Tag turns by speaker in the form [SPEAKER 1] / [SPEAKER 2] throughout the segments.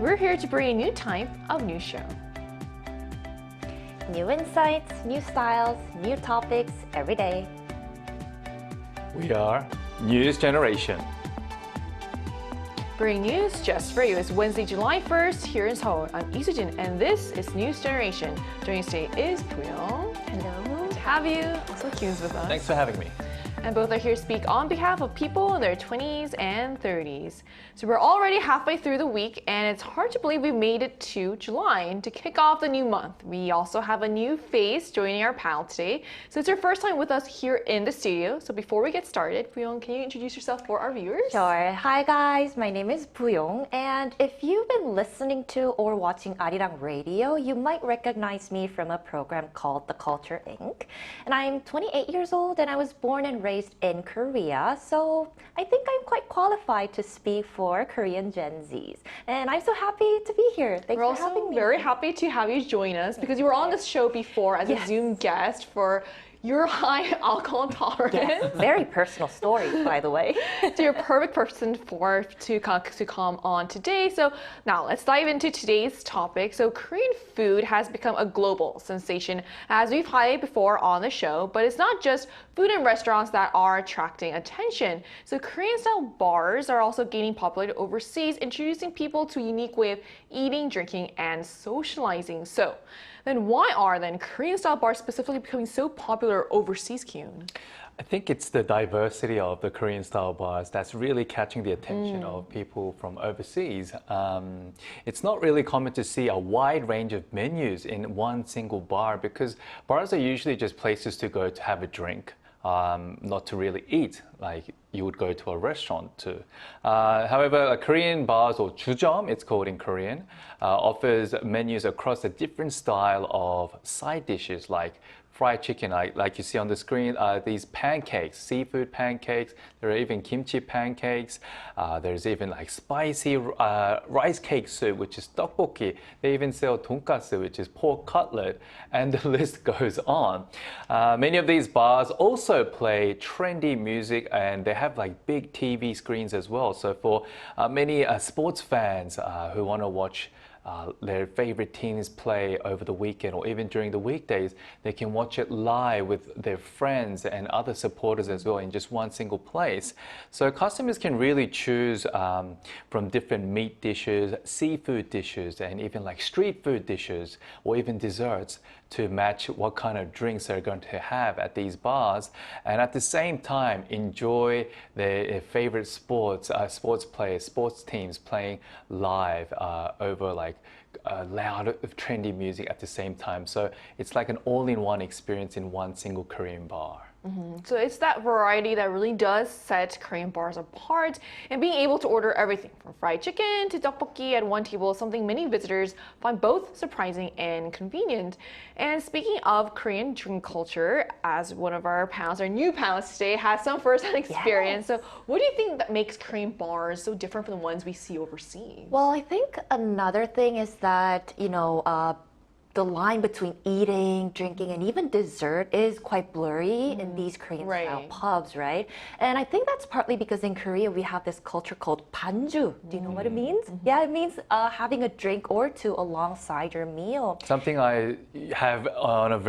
[SPEAKER 1] we're here to bring a new type of news show.
[SPEAKER 2] New insights, new styles, new topics every day.
[SPEAKER 3] We are News Generation.
[SPEAKER 1] Bringing news just for you. It's Wednesday, July 1st here in Seoul. I'm Isujin and this is News Generation. Joining us today is Puyong.
[SPEAKER 2] Hello.
[SPEAKER 1] To have you. Also Kyun's with us.
[SPEAKER 3] Thanks for having me.
[SPEAKER 1] And both are here to speak on behalf of people in their 20s and 30s. So we're already halfway through the week and it's hard to believe we made it to July. And to kick off the new month, we also have a new face joining our panel today. So it's your first time with us here in the studio. So before we get started, Puyong, can you introduce yourself for our viewers?
[SPEAKER 2] Sure. Hi guys, my name is Puyong, and if you've been listening to or watching Arirang radio, you might recognize me from a program called The Culture Inc. And I'm 28 years old and I was born and raised in Korea, so I think I'm quite qualified to speak for Korean Gen Zs. And I'm so happy to be here. Thanks
[SPEAKER 1] We're
[SPEAKER 2] for having
[SPEAKER 1] also
[SPEAKER 2] me.
[SPEAKER 1] very happy to have you join us because you were on this show before as a Zoom guest for your high alcohol tolerance.
[SPEAKER 2] Yes, very personal story, by the way.
[SPEAKER 1] So you're a perfect person to come on today. So now let's dive into today's topic. So Korean food has become a global sensation, as we've highlighted before on the show, but it's not just food and restaurants that are attracting attention. So Korean-style bars are also gaining popularity overseas, introducing people to a unique way of eating, drinking, and socializing. So then why are Korean-style bars specifically becoming so popular overseas, Kyun?
[SPEAKER 3] I think it's the diversity of the Korean style bars that's really catching the attention of people from overseas. It's not really common to see a wide range of menus in one single bar because bars are usually just places to go to have a drink. Not to really eat like you would go to a restaurant to. However, Korean bars, or 주점, it's called in Korean, offers menus across a different style of side dishes like fried chicken, like you see on the screen, these pancakes, seafood pancakes. There are even kimchi pancakes. There's even like spicy rice cake soup, which is tteokbokki. They even sell tonkatsu, which is pork cutlet, and the list goes on. Many of these bars also play trendy music, and they have like big TV screens as well. So for many sports fans who want to watch their favorite teams play over the weekend or even during the weekdays, they can watch it live with their friends and other supporters as well in just one single place. So customers can really choose from different meat dishes, seafood dishes, and even like street food dishes or even desserts to match what kind of drinks they're going to have at these bars, and at the same time enjoy their favorite sports players, sports teams playing live over like loud, trendy music at the same time. So it's like an all-in-one experience in one single Korean bar.
[SPEAKER 1] So it's that variety that really does set Korean bars apart, and being able to order everything from fried chicken to tteokbokki at one table is something many visitors find both surprising and convenient. And speaking of Korean drink culture, as one of our new panelists today has some first-hand experience, so what do you think that makes Korean bars so different from the ones we see overseas?
[SPEAKER 2] Well, I think another thing is that, the line between eating, drinking, and even dessert is quite blurry in these Korean-style pubs, right? And I think that's partly because in Korea we have this culture called 반주. Do you know what it means? Yeah, it means having a drink or two alongside your meal.
[SPEAKER 3] Something I have on a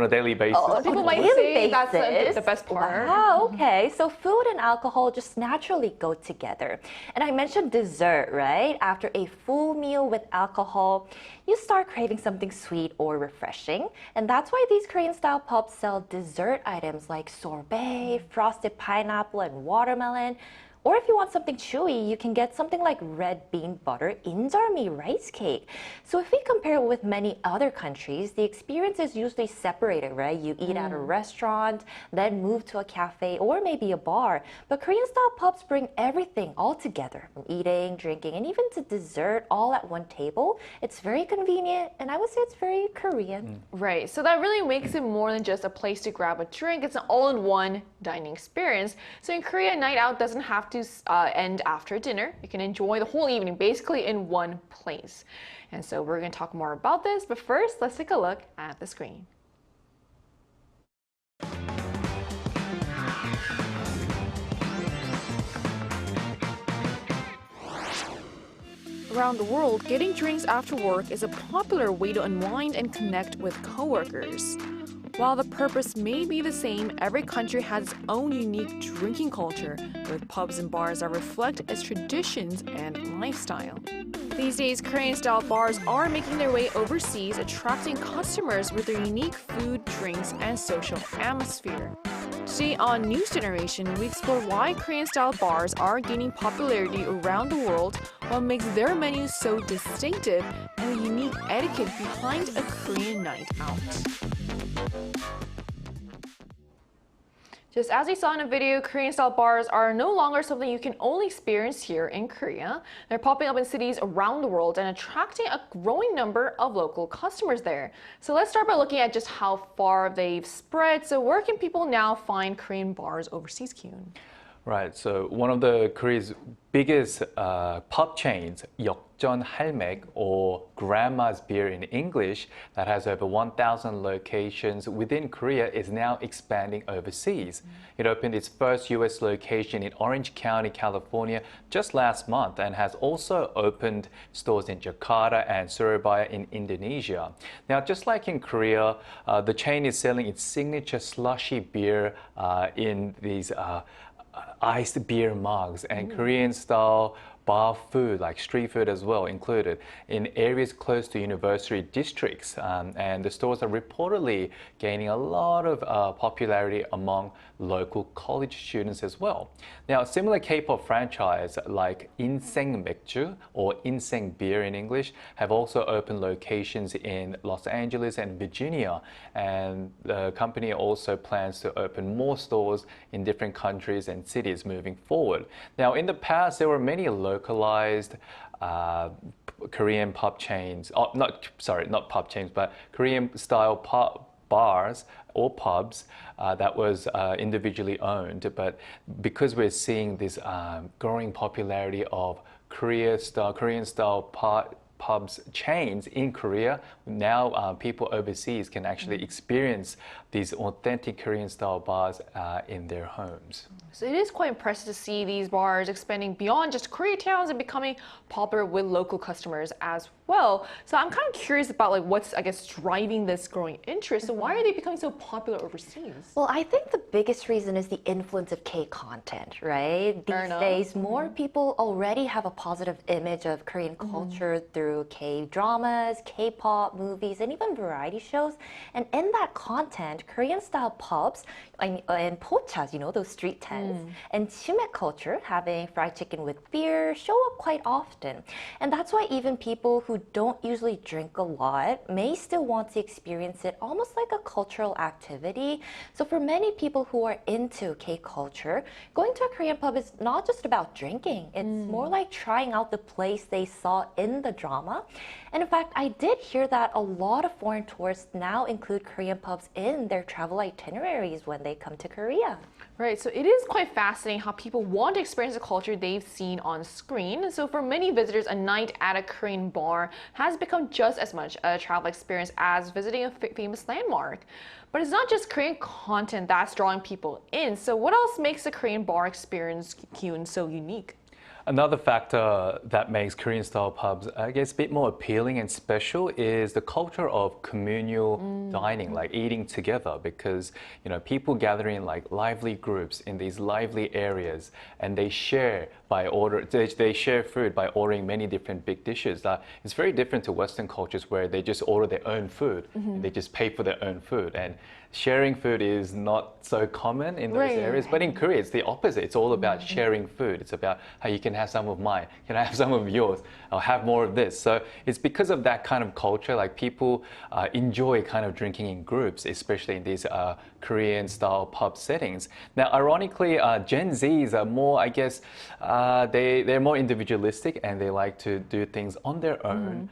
[SPEAKER 3] daily basis.
[SPEAKER 1] People might say that's the best part.
[SPEAKER 2] Wow, okay. So food and alcohol just naturally go together. And I mentioned dessert, right? After a full meal with alcohol, you start craving something sweet or refreshing. And that's why these Korean-style pubs sell dessert items like sorbet, frosted pineapple, and watermelon. Or if you want something chewy, you can get something like red bean butter injarmi rice cake. So if we compare it with many other countries, the experience is usually separated, right? You eat at a restaurant, then move to a cafe or maybe a bar. But Korean-style pubs bring everything all together, from eating, drinking, and even to dessert all at one table. It's very convenient, and I would say it's very Korean.
[SPEAKER 1] Right, so that really makes it more than just a place to grab a drink. It's an all-in-one dining experience. So in Korea, a night out doesn't have to end after dinner. You can enjoy the whole evening basically in one place. And so we're going to talk more about this, but first let's take a look at the screen. around the world, getting drinks after work is a popular way to unwind and connect with coworkers. While the purpose may be the same, every country has its own unique drinking culture, with pubs and bars that reflect its traditions and lifestyle. These days, Korean-style bars are making their way overseas, attracting customers with their unique food, drinks, and social atmosphere. Today on News Generation, we explore why Korean-style bars are gaining popularity around the world, what makes their menus so distinctive, and the unique etiquette behind a Korean night out. Just as we saw in a video, Korean-style bars are no longer something you can only experience here in Korea. They're popping up in cities around the world and attracting a growing number of local customers there. So let's start by looking at just how far they've spread. So where can people now find Korean bars overseas, Kyun?
[SPEAKER 3] Right, so one of the Korea's biggest pub chains, 역전 할맥, or Grandma's Beer in English, that has over 1,000 locations within Korea, is now expanding overseas. It opened its first US location in Orange County, California, just last month, and has also opened stores in Jakarta and Surabaya in Indonesia. Now, just like in Korea, the chain is selling its signature slushy beer in these iced beer mugs and Korean style bar food, like street food as well included, in areas close to university districts. And the stores are reportedly gaining a lot of popularity among local college students as well. Now, a similar K-pop franchise like Inseng Mekju, or Inseng Beer in English, have also opened locations in Los Angeles and Virginia. And the company also plans to open more stores in different countries and cities moving forward. Now, in the past, there were many localized Korean pub chains, not pub chains, but Korean style bars or pubs that was individually owned. But because we're seeing this growing popularity of Korean style pubs chains in Korea, now people overseas can actually experience these authentic Korean style bars in their homes.
[SPEAKER 1] So it is quite impressive to see these bars expanding beyond just Koreatowns and becoming popular with local customers as well. So I'm kind of curious about like what's, I guess, driving this growing interest. So why are they becoming so popular overseas?
[SPEAKER 2] Well, I think the biggest reason is the influence of K content, right? These days, more people already have a positive image of Korean culture through K-dramas, K-pop movies, and even variety shows. And in that content, Korean-style pubs and pochas, you know, those street tents, and chimek culture, having fried chicken with beer, show up quite often. And that's why even people who don't usually drink a lot may still want to experience it almost like a cultural activity. So for many people who are into K-culture, going to a Korean pub is not just about drinking. It's more like trying out the place they saw in the drama. And in fact, I did hear that a lot of foreign tourists now include Korean pubs in their travel itineraries when they come to Korea.
[SPEAKER 1] Right, so it is quite fascinating how people want to experience the culture they've seen on screen. So for many visitors, a night at a Korean bar has become just as much a travel experience as visiting a famous landmark. But it's not just Korean content that's drawing people in. So what else makes the Korean bar experience, Kyun, so unique?
[SPEAKER 3] Another factor that makes Korean style pubs, I guess, a bit more appealing and special is the culture of communal dining, like eating together, because, you know, people gather in like lively groups in these lively areas, and they share they share food by ordering many different big dishes. It's very different to Western cultures where they just order their own food, and they just pay for their own food. And sharing food is not so common in those areas, but in Korea it's the opposite. It's all about sharing food. It's about how you can have some of mine, can I have some of yours, I'll have more of this. So it's because of that kind of culture, like people enjoy kind of drinking in groups, especially in these Korean style pub settings. Now, ironically, Gen Zs are more, I guess, they're more individualistic and they like to do things on their own.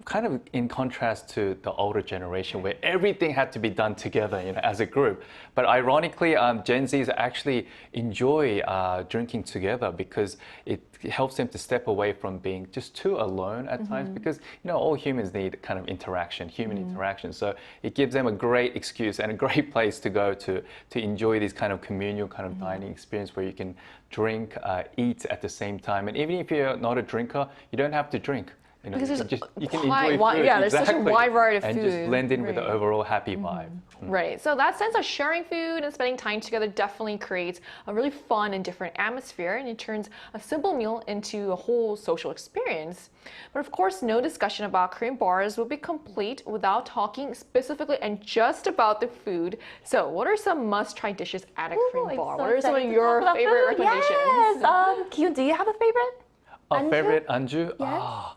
[SPEAKER 3] kind of in contrast to the older generation where everything had to be done together, as a group. But ironically, Gen Zs actually enjoy drinking together because it helps them to step away from being just too alone at times, because all humans need kind of interaction, human interaction. So it gives them a great excuse and a great place to go to enjoy this kind of communal kind of dining experience where you can drink, eat at the same time. And even if you're not a drinker, you don't have to drink.
[SPEAKER 1] Because
[SPEAKER 3] you can enjoy food.
[SPEAKER 1] Yeah, there's such a wide variety of
[SPEAKER 3] and
[SPEAKER 1] food.
[SPEAKER 3] And just blend in with the overall happy vibe.
[SPEAKER 1] Right. So that sense of sharing food and spending time together definitely creates a really fun and different atmosphere, and it turns a simple meal into a whole social experience. But of course, no discussion about Korean bars would be complete without talking specifically and just about the food. So what are some must-try dishes at a Korean bar? What are some of your favorite recommendations?
[SPEAKER 2] Yes. Kyun, do you have a favorite?
[SPEAKER 3] A favorite anju?
[SPEAKER 2] Yes.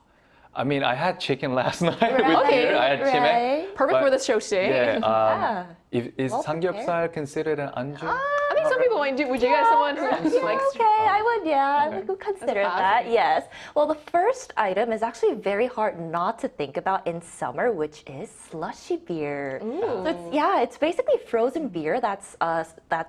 [SPEAKER 3] I mean, I had chicken last night with
[SPEAKER 1] Okay.
[SPEAKER 3] beer. I had chimek.
[SPEAKER 1] Perfect for the show today.
[SPEAKER 3] Yeah. Is
[SPEAKER 2] Well
[SPEAKER 3] samgyeopsal considered an anju?
[SPEAKER 1] I think some people might do. Would you guys someone who likes?
[SPEAKER 2] Okay, I would, I would consider that, yes. Well, the first item is actually very hard not to think about in summer, which is slushy beer. So it's basically frozen beer that's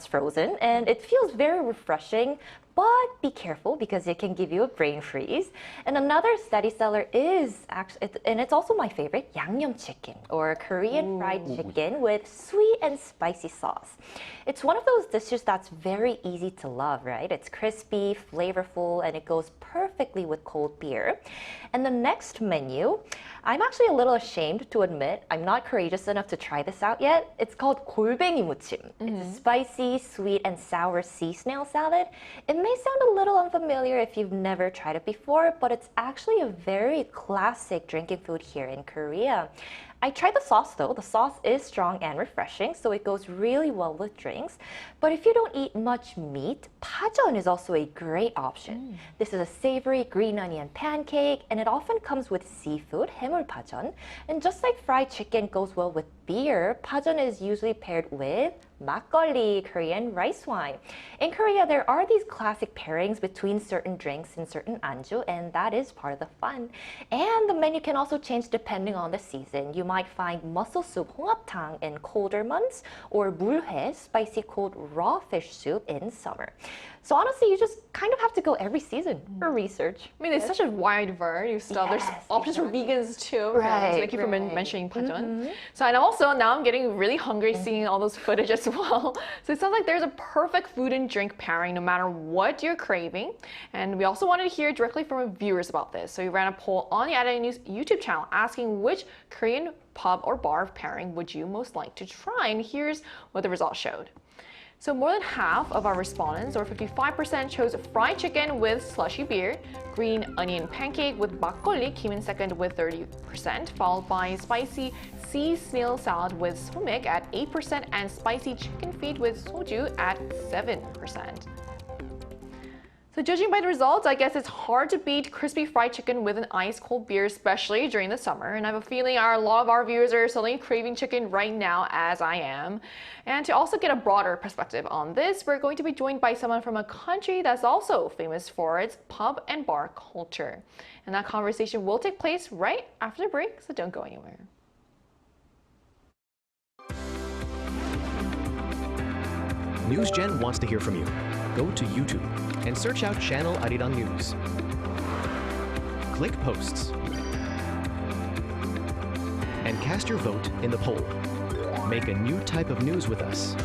[SPEAKER 2] frozen, and it feels very refreshing. But be careful because it can give you a brain freeze. And another steady seller is actually, and it's also my favorite, 양념 chicken or Korean fried chicken with sweet and spicy sauce. It's one of those dishes that's very easy to love, right? It's crispy, flavorful, and it goes perfectly with cold beer. And the next menu, I'm actually a little ashamed to admit I'm not courageous enough to try this out yet. It's called 골뱅이 무침. It's a spicy, sweet, and sour sea snail salad. It may sound a little unfamiliar if you've never tried it before, but it's actually a very classic drinking food here in Korea. I tried the sauce though. The sauce is strong and refreshing, so it goes really well with drinks. But if you don't eat much meat, pajeon is also a great option. This is a savory green onion pancake, and it often comes with seafood, 해물 pajeon. And just like fried chicken goes well with beer, pajeon is usually paired with 막걸리, Korean rice wine. In Korea, there are these classic pairings between certain drinks and certain anju, and that is part of the fun. And the menu can also change depending on the season. You might find mussel soup, 홍합탕 in colder months, or 물회, spicy cold raw fish soup in summer. So honestly, you just kind of have to go every season for research.
[SPEAKER 1] I mean, there's such a wide variety of stuff. There's options for vegans too.
[SPEAKER 2] Right,
[SPEAKER 1] Thank you for mentioning pajeon. So and also now I'm getting really hungry seeing all those footage as well. So it sounds like there's a perfect food and drink pairing no matter what you're craving. And we also wanted to hear directly from our viewers about this. So we ran a poll on the Arirang YouTube channel asking which Korean pub or bar pairing would you most like to try? And here's what the results showed. So more than half of our respondents, or 55%, chose fried chicken with slushy beer, green onion pancake with 막걸리 came in second with 30%, followed by spicy sea snail salad with somik at 8% and spicy chicken feet with soju at 7%. So judging by the results, I guess it's hard to beat crispy fried chicken with an ice-cold beer, especially during the summer. And I have a feeling a lot of our viewers are suddenly craving chicken right now, as I am. And to also get a broader perspective on this, we're going to be joined by someone from a country that's also famous for its pub and bar culture. And that conversation will take place right after the break, so don't go anywhere.
[SPEAKER 4] NewsGen wants to hear from you. Go to YouTube and search out channel Arirang News. Click Posts and cast your vote in the poll. Make a new type of news with us.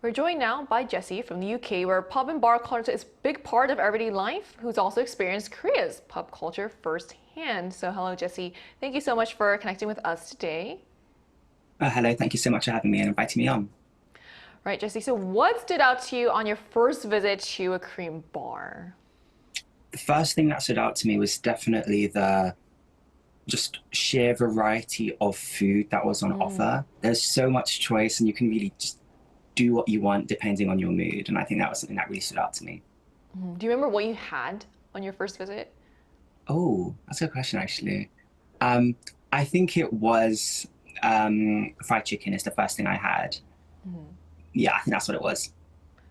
[SPEAKER 1] We're joined now by Jessie from the UK, where pub and bar culture is a big part of everyday life, who's also experienced Korea's pub culture firsthand. So hello, Jessie. Thank you so much for connecting with us today.
[SPEAKER 5] Hello, thank you so much for having me and inviting me on.
[SPEAKER 1] Right, Jessie, so what stood out to you on your first visit to a Korean bar?
[SPEAKER 5] The first thing that stood out to me was definitely the just sheer variety of food that was on offer. There's so much choice and you can really just do what you want depending on your mood. And I think that was something that really stood out to me.
[SPEAKER 1] Do you remember what you had on your first visit?
[SPEAKER 5] Oh, that's a good question, actually. I think it was fried chicken is the first thing I had. Yeah, I think that's what it was.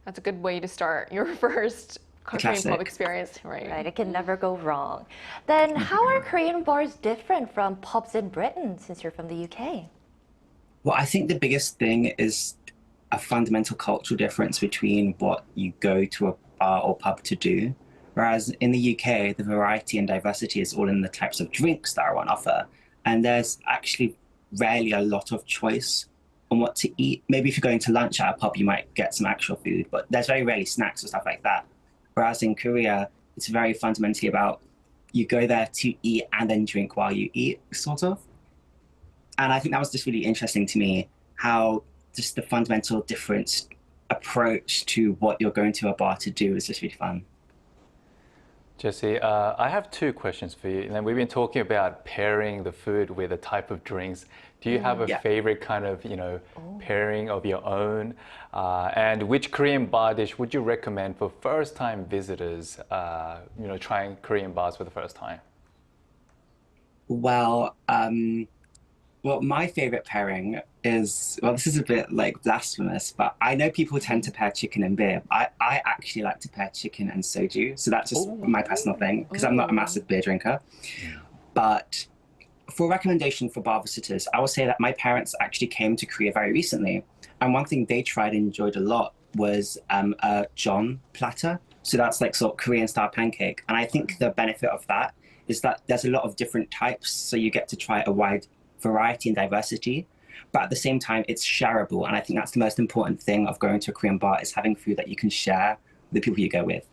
[SPEAKER 1] That's a good way to start your first Korean
[SPEAKER 5] classic.
[SPEAKER 1] pub experience, right?
[SPEAKER 2] Right, it can never go wrong. Then how are Korean bars different from pubs in Britain since you're from the UK?
[SPEAKER 5] Well, I think the biggest thing is a fundamental cultural difference between what you go to a bar or pub to do. Whereas in the UK, the variety and diversity is all in the types of drinks that are on offer. And there's actually rarely a lot of choice on what to eat. Maybe if you're going to lunch at a pub, you might get some actual food, but there's very rarely snacks or stuff like that. Whereas in Korea, it's very fundamentally about you go there to eat and then drink while you eat, sort of. And I think that was just really interesting to me, how just the fundamental difference approach to what you're going to a bar to do is just really fun.
[SPEAKER 3] Jesse, I have two questions for you. And then we've been talking about pairing the food with a type of drinks. Do you have a
[SPEAKER 5] Yeah.
[SPEAKER 3] favorite kind of, pairing of your own? And which Korean bar dish would you recommend for first-time visitors, trying Korean bars for the first time?
[SPEAKER 5] Well, my favorite pairing is, well, this is a bit like blasphemous, but I know people tend to pair chicken and beer. I actually like to pair chicken and soju. So that's just my personal thing, because I'm not a massive beer drinker. But for recommendation for bar visitors, I would say that my parents actually came to Korea very recently. And one thing they tried and enjoyed a lot was a John platter. So that's like sort of Korean style pancake. And I think the benefit of that is that there's a lot of different types. So you get to try a wide variety and diversity, but at the same time, it's shareable. And I think that's the most important thing of going to a Korean bar, is having food that you can share with the people you go with.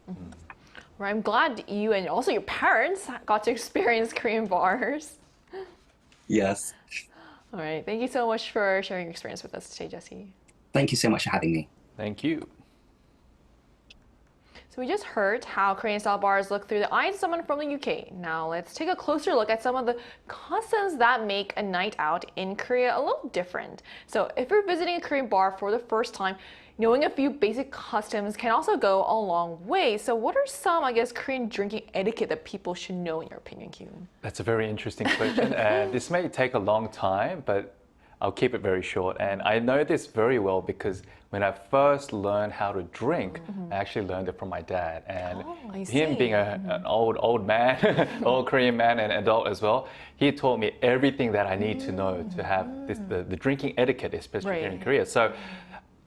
[SPEAKER 1] Well, I'm glad you and also your parents got to experience Korean bars.
[SPEAKER 5] Yes.
[SPEAKER 1] All right. Thank you so much for sharing your experience with us today, Jesse.
[SPEAKER 5] Thank you so much for having me.
[SPEAKER 3] Thank you.
[SPEAKER 1] So we just heard how Korean style bars look through the eyes of someone from the UK. Now let's take a closer look at some of the customs that make a night out in Korea a little different. So if you're visiting a Korean bar for the first time, knowing a few basic customs can also go a long way. So what are some, Korean drinking etiquette that people should know in your opinion, Kyun?
[SPEAKER 3] That's a very interesting question. And this may take a long time, but I'll keep it very short. And I know this very well because when I first learned how to drink, I actually learned it from my dad. And
[SPEAKER 1] I
[SPEAKER 3] him
[SPEAKER 1] see.
[SPEAKER 3] being an old man, old Korean man and adult as well, he taught me everything that I need to know to have the drinking etiquette, especially here in
[SPEAKER 1] Right.
[SPEAKER 3] Korea. So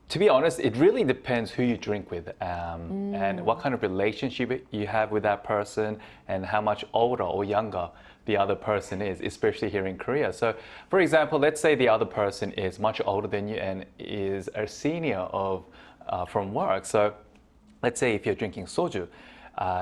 [SPEAKER 3] to be honest, it really depends who you drink with and what kind of relationship you have with that person and how much older or younger the other person is, especially here in Korea. So, for example, let's say the other person is much older than you and is a senior from work. So, let's say if you're drinking soju,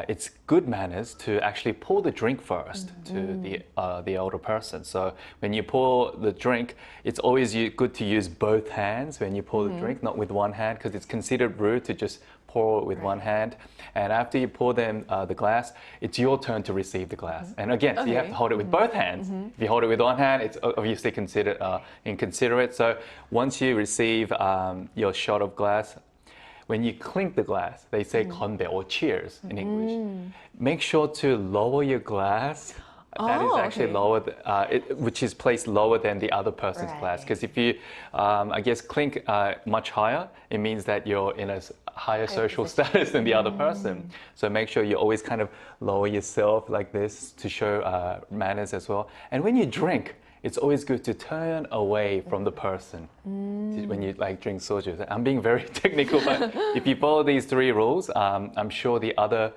[SPEAKER 3] it's good manners to actually pour the drink first to the older person. So when you pour the drink, it's always good to use both hands when you pour the drink, not with one hand, because it's considered rude to just pour it with one hand. And after you pour them the glass, it's your turn to receive the glass. And again, so you have to hold it with both hands. If you hold it with one hand, it's obviously considered inconsiderate. So once you receive your shot of glass, when you clink the glass, they say konbae or cheers in English. Make sure to lower your glass. That is actually
[SPEAKER 1] okay.
[SPEAKER 3] lower, which is placed lower than the other person's glass. Because if you, clink much higher, it means that you're in a higher social status than the other person. So make sure you always kind of lower yourself like this to show manners as well. And when you drink, it's always good to turn away from the person when you drink soju. I'm being very technical, but if you follow these three rules, I'm sure the other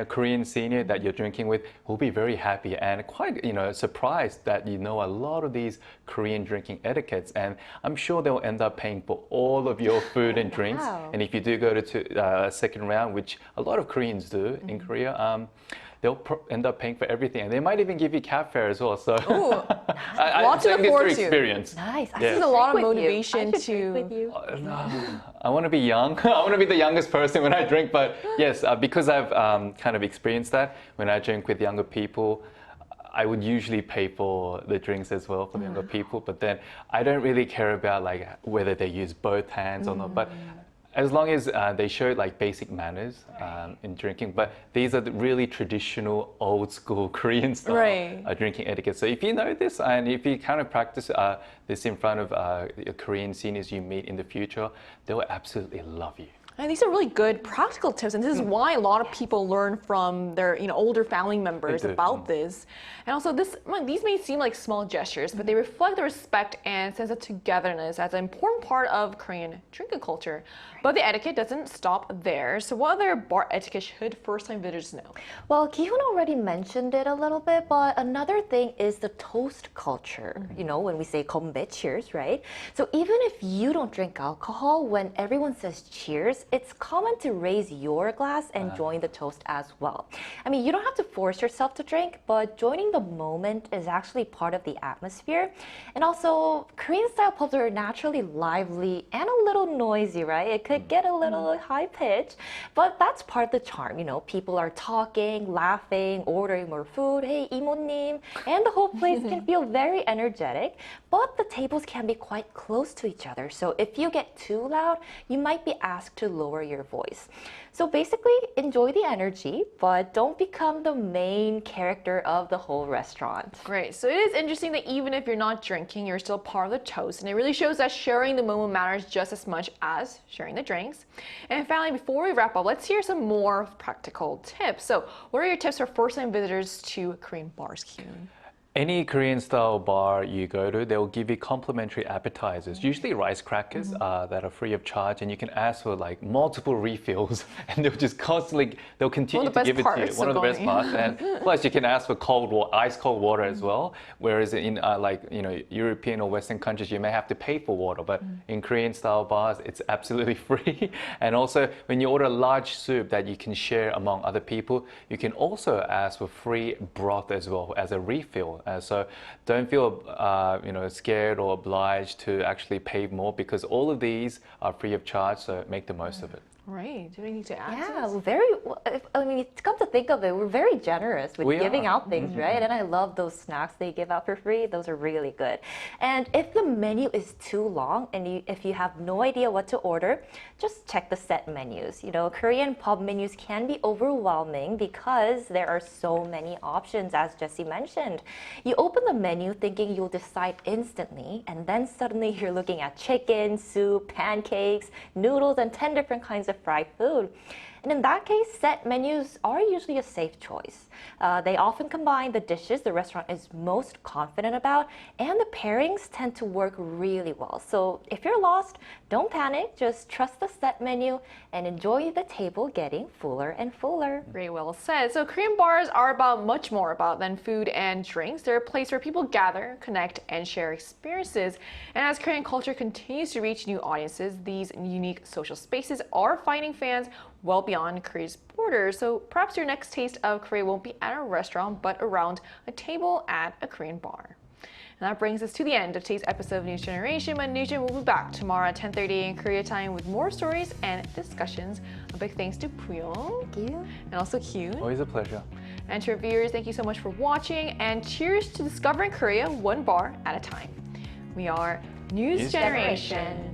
[SPEAKER 3] Korean senior that you're drinking with will be very happy and quite, surprised that you know a lot of these Korean drinking etiquettes. And I'm sure they'll end up paying for all of your food and drinks.
[SPEAKER 2] Wow.
[SPEAKER 3] And if you do go to second round, which a lot of Koreans do in Korea, they'll end up paying for everything, and they might even give you cab fare as well. So,
[SPEAKER 1] Lots to
[SPEAKER 3] I'm saying
[SPEAKER 1] look
[SPEAKER 3] this
[SPEAKER 1] forward
[SPEAKER 3] through
[SPEAKER 1] to.
[SPEAKER 3] experience.
[SPEAKER 2] Nice. I
[SPEAKER 3] Yeah.
[SPEAKER 2] should
[SPEAKER 1] There's a lot of
[SPEAKER 2] drink with you.
[SPEAKER 1] motivation
[SPEAKER 2] I should drink with you.
[SPEAKER 3] I want to be young. I want to be the youngest person when I drink. But yes, because I've kind of experienced that, when I drink with younger people, I would usually pay for the drinks as well for the younger people. But then I don't really care about whether they use both hands or not. But as long as they show basic manners in drinking, but these are the really traditional, old school Korean style
[SPEAKER 1] Right.
[SPEAKER 3] Drinking etiquette. So if you know this and if you kind of practice this in front of your Korean seniors you meet in the future, they will absolutely love you.
[SPEAKER 1] And these are really good practical tips, and this is why a lot of people learn from their older family members about this. And also, these may seem like small gestures, but they reflect the respect and sense of togetherness as an important part of Korean drinking culture. But the etiquette doesn't stop there. So what other bar etiquette should first-time visitors know?
[SPEAKER 2] Well, Ki-hoon already mentioned it a little bit, but another thing is the toast culture. You know, when we say konbae, cheers, right? So even if you don't drink alcohol, when everyone says cheers, it's common to raise your glass and join the toast as well. I mean, you don't have to force yourself to drink, but joining the moment is actually part of the atmosphere. And also, Korean-style pubs are naturally lively and a little noisy, right? It could get a little high-pitched, but that's part of the charm. You know, people are talking, laughing, ordering more food, hey, 이모님, and the whole place can feel very energetic, but the tables can be quite close to each other. So if you get too loud, you might be asked to lower your voice. So basically, enjoy the energy, but don't become the main character of the whole restaurant.
[SPEAKER 1] Great. So it is interesting that even if you're not drinking, you're still part of the toast. And it really shows that sharing the moment matters just as much as sharing the drinks. And finally, before we wrap up, let's hear some more practical tips. So what are your tips for first-time visitors to Korean bars, Kyun?
[SPEAKER 3] Any Korean style bar you go to, they'll give you complimentary appetizers, usually rice crackers that are free of charge, and you can ask for like multiple refills, and they'll continue to give it to you. One of the best parts. And plus you can ask for ice cold water as well, whereas in European or Western countries, you may have to pay for water, but in Korean style bars, it's absolutely free. And also when you order a large soup that you can share among other people, you can also ask for free broth as well as a refill. So don't feel scared or obliged to actually pay more, because all of these are free of charge, so make the most of it.
[SPEAKER 1] Right. Do we need to add?
[SPEAKER 2] Yeah, I mean, come to think of it, we're very generous with giving out things, right? And I love those snacks they give out for free. Those are really good. And if the menu is too long and if you have no idea what to order, just check the set menus. You know, Korean pub menus can be overwhelming because there are so many options, as Jessie mentioned. You open the menu thinking you'll decide instantly, and then suddenly you're looking at chicken, soup, pancakes, noodles, and 10 different kinds of fried food. And in that case, set menus are usually a safe choice. They often combine the dishes the restaurant is most confident about, and the pairings tend to work really well. So if you're lost, don't panic, just trust the set menu and enjoy the table getting fuller and fuller.
[SPEAKER 1] Very well said. So Korean bars are about much more than food and drinks. They're a place where people gather, connect, and share experiences. And as Korean culture continues to reach new audiences, these unique social spaces are finding fans well beyond Korea's borders. So perhaps your next taste of Korea won't be at a restaurant, but around a table at a Korean bar. And that brings us to the end of today's episode of News Generation. But News Gen will be back tomorrow at 10:30 in Korea time with more stories and discussions. A big thanks to Puyong.
[SPEAKER 2] Thank you.
[SPEAKER 1] And also Kyun.
[SPEAKER 3] Always a pleasure.
[SPEAKER 1] And to our viewers, thank you so much for watching. And cheers to discovering Korea one bar at a time. We are News Generation.